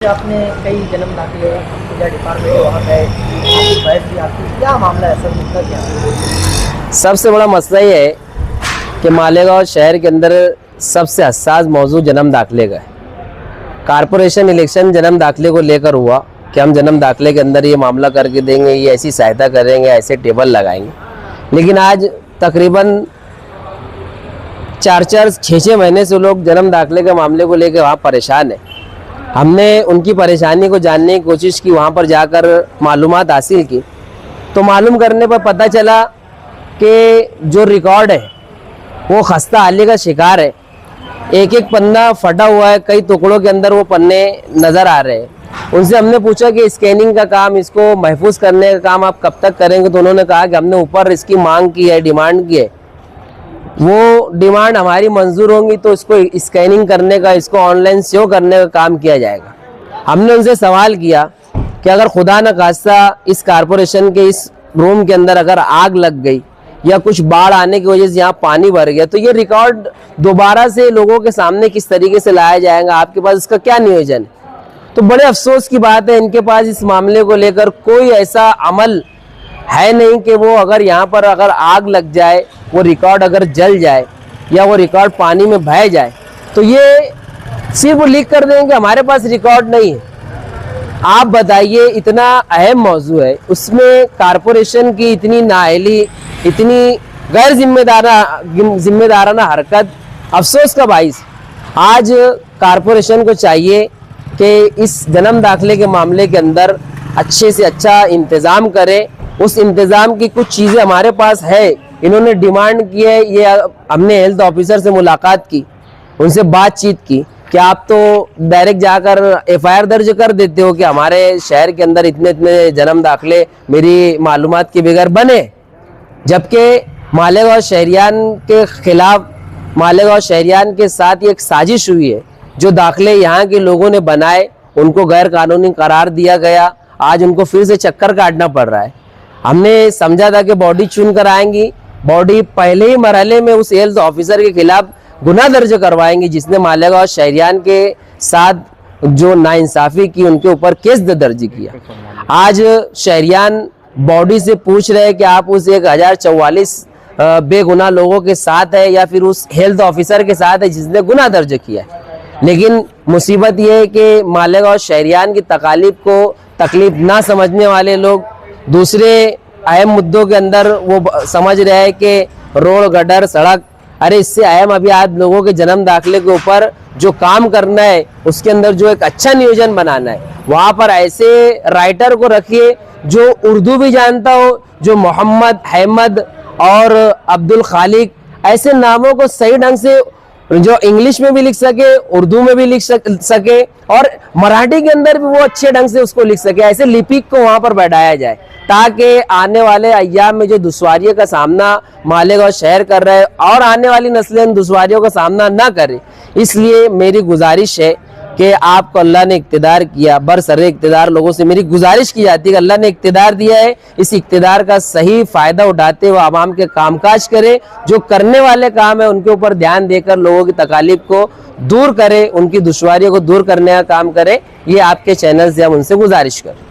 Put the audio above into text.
आपने कई जन्म दाखिले या डिपार्टमेंट वहाँ गए, आपकी बहस भी आपकी, क्या मामला है सर, मुद्दा क्या है? सबसे बड़ा मसला ये है कि मालेगांव शहर के अंदर सबसे हसास मौजू जन्म दाखिले का है। कारपोरेशन इलेक्शन जन्म दाखिले को लेकर हुआ कि हम जन्म दाखिले के अंदर ये मामला करके देंगे, ये ऐसी सहायता करेंगे, ऐसे टेबल लगाएंगे। लेकिन आज तकरीबन 4-4, 6-6 महीने से लोग जन्म दाखिले के मामले को लेकर वहाँ परेशान है। हमने उनकी परेशानी को जानने की कोशिश की, वहाँ पर जाकर मालूमात हासिल की, तो मालूम करने पर पता चला कि जो रिकॉर्ड है वो खस्ता हाली का शिकार है। एक एक पन्ना फटा हुआ है, कई टुकड़ों के अंदर वो पन्ने नज़र आ रहे हैं। उनसे हमने पूछा कि स्कैनिंग का काम, इसको महफूज करने का काम आप कब तक करेंगे, तो उन्होंने कहा कि हमने ऊपर इसकी मांग की है, डिमांड की है, वो डिमांड हमारी मंजूर होंगी तो इसको स्कैनिंग करने का, इसको ऑनलाइन सेव करने का काम किया जाएगा। हमने उनसे सवाल किया कि अगर खुदा न खास्ता इस कारपोरेशन के इस रूम के अंदर अगर आग लग गई या कुछ बाढ़ आने की वजह से यहाँ पानी भर गया, तो ये रिकॉर्ड दोबारा से लोगों के सामने किस तरीके से लाया जाएगा, आपके पास इसका क्या नियोजन है? तो बड़े अफसोस की बात है, इनके पास इस मामले को लेकर कोई ऐसा अमल है नहीं कि वो अगर यहाँ पर अगर आग लग जाए, वो रिकॉर्ड अगर जल जाए या वो रिकॉर्ड पानी में बह जाए, तो ये सिर्फ लिख कर देंगे हमारे पास रिकॉर्ड नहीं है। आप बताइए, इतना अहम मौजू है, उसमें कारपोरेशन की इतनी नाअहली, इतनी गैर जिम्मेदाराना हरकत अफसोस का बाइस। आज कारपोरेशन को चाहिए कि इस जन्म दाखिले के मामले के अंदर अच्छे से अच्छा इंतज़ाम करे। उस इंतज़ाम की कुछ चीज़ें हमारे पास है, इन्होंने डिमांड की है, ये हमने हेल्थ ऑफिसर से मुलाकात की, उनसे बातचीत की कि आप तो डायरेक्ट जाकर एफआईआर दर्ज कर देते हो कि हमारे शहर के अंदर इतने इतने जन्म दाखिले मेरी मालूमात के बगैर बने, जबकि मालेगांव शहरियान के खिलाफ, मालेगांव शहरियान के साथ एक साजिश हुई है। जो दाखिले यहाँ के लोगों ने बनाए उनको गैर कानूनी करार दिया गया, आज उनको फिर से चक्कर काटना पड़ रहा है। हमने समझा था कि बॉडी चुन कर आएंगी, बॉडी पहले ही मरहले में उस हेल्थ ऑफिसर के खिलाफ गुनाह दर्ज करवाएंगी जिसने मालेगांव शहरियान के साथ जो नाइंसाफ़ी की, उनके ऊपर केस दर्ज किया। आज शहरियान बॉडी से पूछ रहे हैं कि आप उस 1044 बेगुनाह लोगों के साथ है या फिर उस हेल्थ ऑफिसर के साथ है जिसने गुनाह दर्ज किया है। लेकिन मुसीबत यह है कि मालेगांव शहरियान की तकालीफ को तकलीफ ना समझने वाले लोग दूसरे अहम मुद्दों के अंदर वो समझ रहे हैं कि रोड, गटर, सड़क, अरे इससे अहम अभी आज लोगों के जन्म दाखिले के ऊपर जो काम करना है, उसके अंदर जो एक अच्छा नियोजन बनाना है, वहाँ पर ऐसे राइटर को रखिए जो उर्दू भी जानता हो, जो मोहम्मद, अहमद और अब्दुल खालिक ऐसे नामों को सही ढंग से, जो इंग्लिश में भी लिख सके, उर्दू में भी लिख सके और मराठी के अंदर भी वो अच्छे ढंग से उसको लिख सके। ऐसे लिपिक को वहाँ पर बैठाया जाए ताकि आने वाले अय्याम में जो दुश्वारियों का सामना मालेगांव शहर कर रहे हैं और आने वाली नस्लें इन दुश्वारियों का सामना ना करें। इसलिए मेरी गुजारिश है कि आपको अल्लाह ने इक़्तिदार किया, बरसरे इक़्तिदार लोगों से मेरी गुजारिश की जाती है कि अल्लाह ने इक़्तिदार दिया है, इस इक़्तिदार का सही फ़ायदा उठाते हुए आवाम के कामकाज करे, जो करने वाले काम है उनके ऊपर ध्यान देकर लोगों की तकालीफ को दूर करे, उनकी दुश्वारियों को दूर करने का काम करे। ये आपके चैनल से हम उनसे गुजारिश करें।